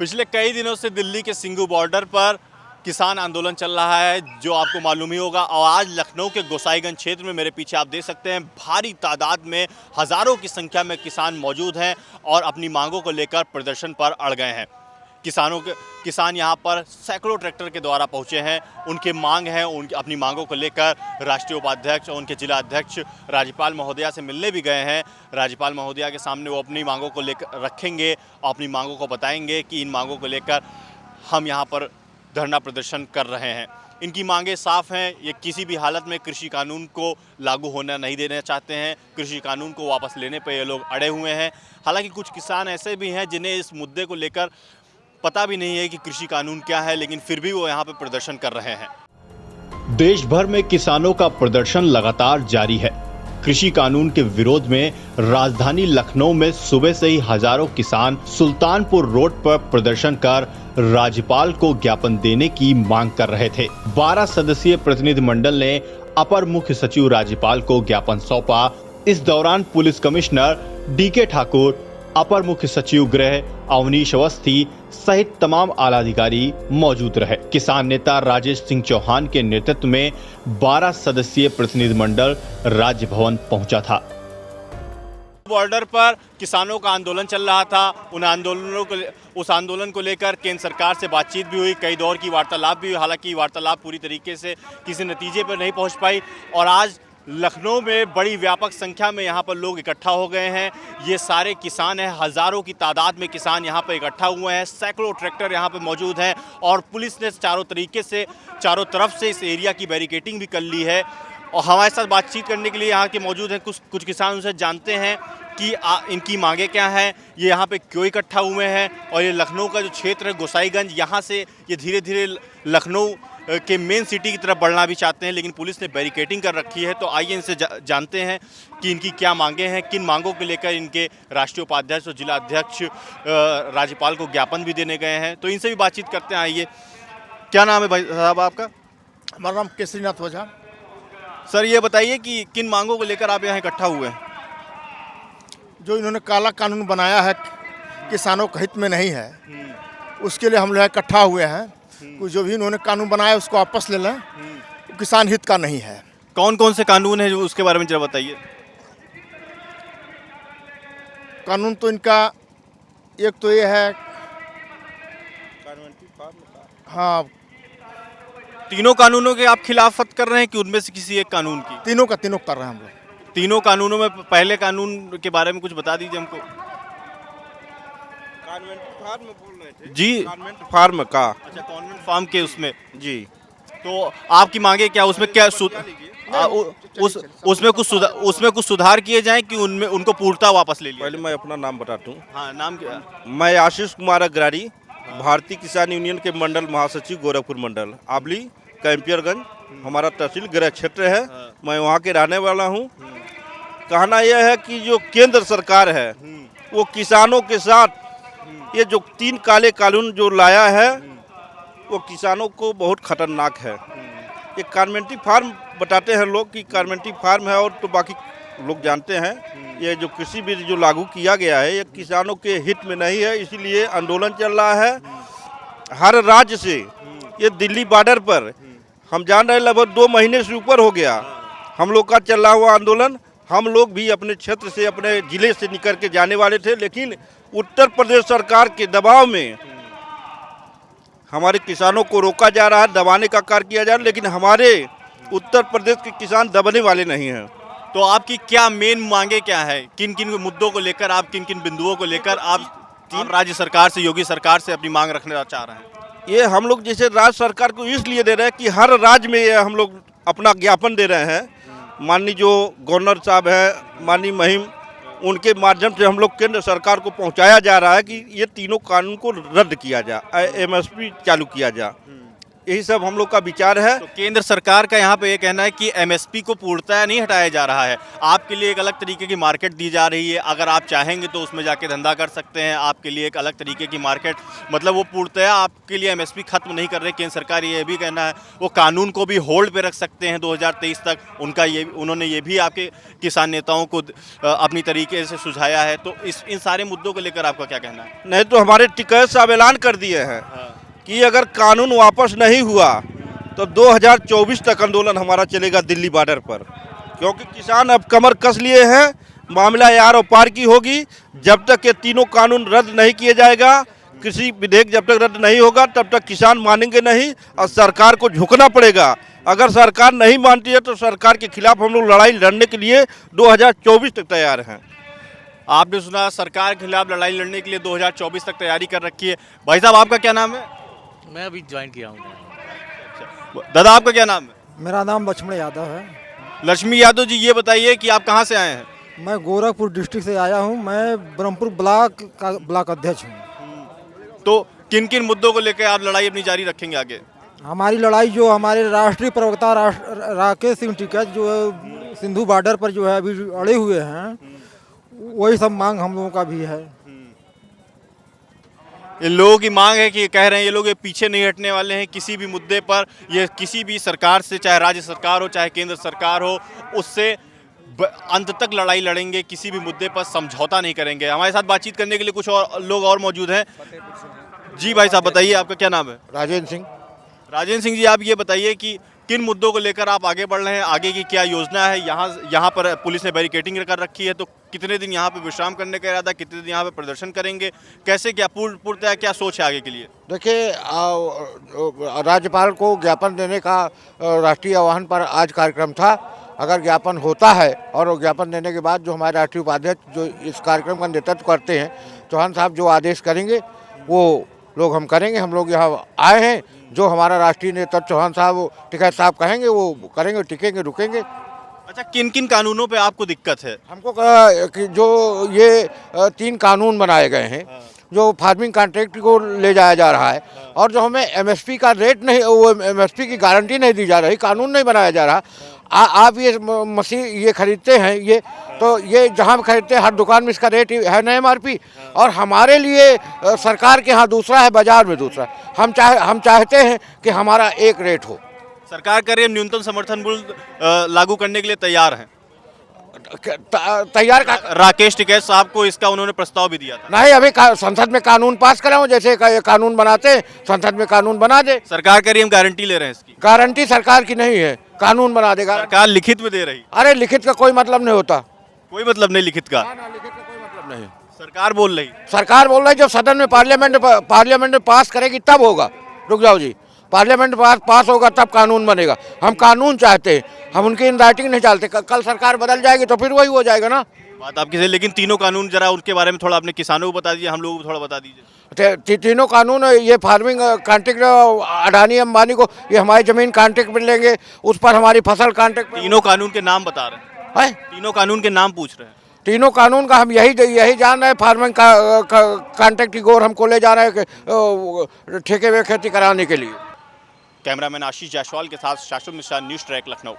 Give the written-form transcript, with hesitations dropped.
पिछले कई दिनों से दिल्ली के सिंघू बॉर्डर पर किसान आंदोलन चल रहा है, जो आपको मालूम ही होगा। और आज लखनऊ के गोसाईगंज क्षेत्र में मेरे पीछे आप देख सकते हैं, भारी तादाद में हज़ारों की संख्या में किसान मौजूद हैं और अपनी मांगों को लेकर प्रदर्शन पर अड़ गए हैं। किसान यहाँ पर सैकड़ों ट्रैक्टर के द्वारा पहुँचे हैं। उनकी मांग है, उनकी अपनी मांगों को लेकर राष्ट्रीय उपाध्यक्ष और उनके जिला अध्यक्ष राज्यपाल महोदया से मिलने भी गए हैं। राज्यपाल महोदया के सामने वो अपनी मांगों को लेकर रखेंगे और अपनी मांगों को बताएंगे कि इन मांगों को लेकर हम यहाँ पर धरना प्रदर्शन कर रहे हैं। इनकी मांगें साफ हैं। ये किसी भी हालत में कृषि कानून को लागू होना नहीं देना चाहते हैं। कृषि कानून को वापस लेने पर ये लोग अड़े हुए हैं। हालांकि कुछ किसान ऐसे भी हैं जिन्हें इस मुद्दे को लेकर पता भी नहीं है कि कृषि कानून क्या है, लेकिन फिर भी वो यहाँ पे प्रदर्शन कर रहे हैं। देश भर में किसानों का प्रदर्शन लगातार जारी है। कृषि कानून के विरोध में राजधानी लखनऊ में सुबह से ही हजारों किसान सुल्तानपुर रोड पर प्रदर्शन कर राज्यपाल को ज्ञापन देने की मांग कर रहे थे। 12 सदस्यीय प्रतिनिधिमंडल ने अपर मुख्य सचिव राज्यपाल को ज्ञापन सौंपा। इस दौरान पुलिस कमिश्नर डीके ठाकुर, अपर मुख्य सचिव गृह अवनीश अवस्थी सहित तमाम आला अधिकारी मौजूद रहे। किसान नेता राजेश सिंह चौहान के नेतृत्व में 12 सदस्यीय प्रतिनिधिमंडल राजभवन पहुंचा था। बॉर्डर पर किसानों का आंदोलन चल रहा था। उस आंदोलन को लेकर केंद्र सरकार से बातचीत भी हुई, कई दौर की वार्तालाप भी हुई। हालांकि वार्तालाप पूरी तरीके से किसी नतीजे पर नहीं पहुंच पाई और आज लखनऊ में बड़ी व्यापक संख्या में यहाँ पर लोग इकट्ठा हो गए हैं। ये सारे किसान हैं, हज़ारों की तादाद में किसान यहाँ पर इकट्ठा हुए हैं। सैकड़ों ट्रैक्टर यहाँ पर मौजूद हैं और पुलिस ने चारों तरफ से इस एरिया की बैरिकेडिंग भी कर ली है। और हमारे साथ बातचीत करने के लिए यहाँ के मौजूद हैं कुछ किसान। उनसे जानते हैं कि इनकी मांगे क्या हैं, ये यहाँ पे क्यों इकट्ठा हुए हैं। और ये लखनऊ का जो क्षेत्र है गोसाईगंज, यहाँ से ये धीरे धीरे लखनऊ के मेन सिटी की तरफ बढ़ना भी चाहते हैं, लेकिन पुलिस ने बैरिकेडिंग कर रखी है। तो आइए इनसे जानते हैं कि इनकी क्या मांगे हैं, किन मांगों को लेकर इनके राष्ट्रीय उपाध्यक्ष और जिला अध्यक्ष राज्यपाल को ज्ञापन भी देने गए हैं। तो इनसे भी बातचीत करते हैं। आइए, क्या नाम है भाई साहब आपका? हमारा नाम केसरीनाथ ओझा। सर, ये बताइए कि किन मांगों को लेकर आप यहाँ इकट्ठा हुए हैं? जो इन्होंने काला कानून बनाया है, किसानों के हित में नहीं है, उसके लिए हम लोग इकट्ठा हुए हैं। जो भी इन्होंने कानून बनाया उसको वापस ले लें, किसान हित का नहीं है। कौन कौन से कानून है जो, उसके बारे में जरा बताइए। कानून तो इनका एक तो ये है, हाँ, तीनों कानूनों के आप खिलाफत कर रहे हैं कि उनमें से किसी एक कानून की? तीनों कर रहे हैं हम लोग। तीनों कानूनों में पहले कानून के बारे में कुछ बता दीजिए हमको। कॉन्वेंट फार्म बोल रहे थे जी, कॉन्वेंट फार्म का। अच्छा, कॉन्वेंट फार्म के उसमें जी। तो आपकी मांगे क्या, उसमें क्या उसमें कुछ सुधार किए जाएं कि उनमें उनको पूर्णतः वापस ले लिया? पहले मैं अपना नाम बताता हूँ। हाँ, नाम क्या? मैं आशीष कुमार अग्रारी, भारतीय किसान यूनियन के मंडल महासचिव गोरखपुर मंडल आबली कैंपियरगंज, हमारा तहसील गृह क्षेत्र है। मैं वहाँ के रहने वाला हूँ। कहना यह है कि जो केंद्र सरकार है वो किसानों के साथ ये जो 3 काले कानून जो लाया है वो किसानों को बहुत खतरनाक है। ये कॉन्वेंटी फार्म बताते हैं लोग कि कॉन्वेंटी फार्म है, और तो बाकी लोग जानते हैं ये जो कृषि बिल जो लागू किया गया है ये किसानों के हित में नहीं है। इसीलिए आंदोलन चल रहा है हर राज्य से। ये दिल्ली बॉर्डर पर हम जान रहे हैं लगभग 2 महीने से ऊपर हो गया हम लोग का चल रहा हुआ आंदोलन। हम लोग भी अपने क्षेत्र से, अपने जिले से निकल के जाने वाले थे, लेकिन उत्तर प्रदेश सरकार के दबाव में हमारे किसानों को रोका जा रहा है, दबाने का कार्य किया जा रहा है। लेकिन हमारे उत्तर प्रदेश के किसान दबने वाले नहीं हैं। तो आपकी क्या मेन मांगे क्या है? किन किन मुद्दों को लेकर, आप किन किन बिंदुओं को लेकर आप राज्य सरकार से, योगी सरकार से अपनी मांग रखना चाह रहे हैं? ये हम लोग जैसे राज्य सरकार को इसलिए दे रहे हैं कि हर राज्य में ये हम लोग अपना ज्ञापन दे रहे हैं। माननीय जो गवर्नर साहब हैं, माननीय महिम, उनके माध्यम से हम लोग केंद्र सरकार को पहुंचाया जा रहा है कि ये तीनों कानून को रद्द किया जाए, एमएसपी चालू किया जाए। यही सब हम लोग का विचार है। तो केंद्र सरकार का यहाँ पे ये कहना है कि एमएसपी को पूर्णतः नहीं हटाया जा रहा है, आपके लिए एक अलग तरीके की मार्केट दी जा रही है, अगर आप चाहेंगे तो उसमें जाके धंधा कर सकते हैं, आपके लिए एक अलग तरीके की मार्केट, मतलब वो पूर्णतः आपके लिए एमएसपी खत्म नहीं कर रहे। केंद्र सरकार ये भी कहना है वो कानून को भी होल्ड पे रख सकते हैं 2023 तक, उन्होंने ये भी आपके किसान नेताओं को अपनी तरीके से सुझाया है। तो इन सारे मुद्दों को लेकर आपका क्या कहना है? नहीं तो हमारे टिकैत साहब ऐलान कर दिए हैं कि अगर कानून वापस नहीं हुआ तो 2024 तक आंदोलन हमारा चलेगा दिल्ली बॉर्डर पर, क्योंकि किसान अब कमर कस लिए हैं। मामला यार और पार की होगी। जब तक ये तीनों कानून रद्द नहीं किए जाएगा, कृषि विधेयक जब तक रद्द नहीं होगा, तब तक किसान मानेंगे नहीं और सरकार को झुकना पड़ेगा। अगर सरकार नहीं मानती है तो सरकार के खिलाफ हम लोग लड़ाई लड़ने के लिए 2024 तक तैयार हैं। आपने सुना, सरकार के खिलाफ लड़ाई लड़ने के लिए 2024 तक तैयारी कर रखी है। भाई साहब, आपका क्या नाम है? मैं अभी ज्वाइन किया हूँ। दादा, आपका क्या नाम है? मेरा नाम लक्ष्मण यादव है। लक्ष्मी यादव जी, ये बताइए कि आप कहाँ से आए हैं? मैं गोरखपुर डिस्ट्रिक्ट से आया हूँ। मैं ब्रह्मपुर ब्लॉक का ब्लॉक अध्यक्ष हूँ। तो किन किन मुद्दों को लेकर आप लड़ाई अपनी जारी रखेंगे आगे? हमारी लड़ाई जो हमारे राष्ट्रीय प्रवक्ता राकेश सिंह टिकैत जो है सिंधु बॉर्डर पर जो है अभी अड़े हुए हैं, वही सब मांग हम लोगों का भी है। इन लोगों की मांग है कि कह रहे हैं ये लोग ये पीछे नहीं हटने वाले हैं किसी भी मुद्दे पर। ये किसी भी सरकार से, चाहे राज्य सरकार हो चाहे केंद्र सरकार हो, उससे अंत तक लड़ाई लड़ेंगे, किसी भी मुद्दे पर समझौता नहीं करेंगे। हमारे साथ बातचीत करने के लिए कुछ और लोग और मौजूद हैं। जी भाई साहब, बताइए आपका क्या नाम है? राजेंद्र सिंह। राजेंद्र सिंह जी, आप ये बताइए कि किन मुद्दों को लेकर आप आगे बढ़ रहे हैं, आगे की क्या योजना है? यहाँ पर पुलिस ने बैरिकेडिंग कर रखी है, तो कितने दिन यहाँ पे विश्राम करने का इरादा, कितने दिन यहाँ पे प्रदर्शन करेंगे, कैसे, क्या पूर्णतः क्या सोच है आगे के लिए? देखिए, राज्यपाल को ज्ञापन देने का राष्ट्रीय आह्वान पर आज कार्यक्रम था। अगर ज्ञापन होता है और ज्ञापन देने के बाद जो हमारे राष्ट्रीय उपाध्यक्ष जो इस कार्यक्रम का नेतृत्व करते हैं, चौहान साहब जो आदेश करेंगे वो लोग हम करेंगे। हम लोग यहाँ आए हैं, जो हमारा राष्ट्रीय नेतृत्व चौहान साहब टिकैत साहब कहेंगे वो करेंगे, टिकेंगे, रुकेंगे। अच्छा, किन किन कानूनों पे आपको दिक्कत है? हमको कि जो ये 3 कानून बनाए गए हैं, जो फार्मिंग कॉन्ट्रैक्ट को ले जाया जा रहा है, और जो हमें एमएसपी का रेट नहीं, वो एमएसपी की गारंटी नहीं दी जा रही, कानून नहीं बनाया जा रहा। आप ये मशीन ये खरीदते हैं, ये तो ये जहाँ खरीदते हैं हर दुकान में इसका रेट है ना एमआरपी, और हमारे लिए सरकार के यहाँ दूसरा है, बाजार में दूसरा। हम चाहते हैं कि हमारा एक रेट हो। सरकार कह रही है न्यूनतम समर्थन मूल्य लागू करने के लिए तैयार है। तैयार का राकेश टिकैत साहब को इसका उन्होंने प्रस्ताव भी दिया था। नहीं, अभी संसद में कानून पास कराओ, जैसे कानून बनाते हैं संसद में कानून बना दे। सरकार कह रही है हम गारंटी ले रहे हैं इसकी। गारंटी सरकार की नहीं है, कानून बना देगा। सरकार लिखित में दे रही। अरे लिखित का कोई मतलब नहीं होता। कोई मतलब नहीं लिखित का? लिखित का कोई मतलब नहीं। सरकार बोल रही। सरकार बोल रही जब सदन में पार्लियामेंट में पास करेगी तब होगा। रुक जाओ जी, पार्लियामेंट पास होगा तब कानून बनेगा। हम कानून चाहते हैं, हम उनकी इन राइटिंग नहीं चाहते। कल सरकार बदल जाएगी तो फिर वही हो जाएगा ना। बात आपकी सही, लेकिन तीनों कानून जरा उनके बारे में थोड़ा अपने किसानों को बता दीजिए, हम लोगों को थोड़ा बता दीजिए। तीनों कानून, ये फार्मिंग कॉन्ट्रैक्ट अडानी अंबानी को, ये हमारी जमीन कॉन्ट्रैक्ट में लेंगे, उस पर हमारी फसल कॉन्ट्रैक्ट। तीनों कानून के नाम बता रहे हैं, तीनों कानून के नाम पूछ रहे हैं। तीनों कानून का हम यही जान रहे हैं। फार्मिंग कॉन्ट्रैक्ट की गोर हमको ले जा रहे हैं ठेके में खेती कराने के लिए। कैमरामैन आशीष जायसवाल के साथ शाश्वत मिश्रा, न्यूज़ ट्रैक, लखनऊ।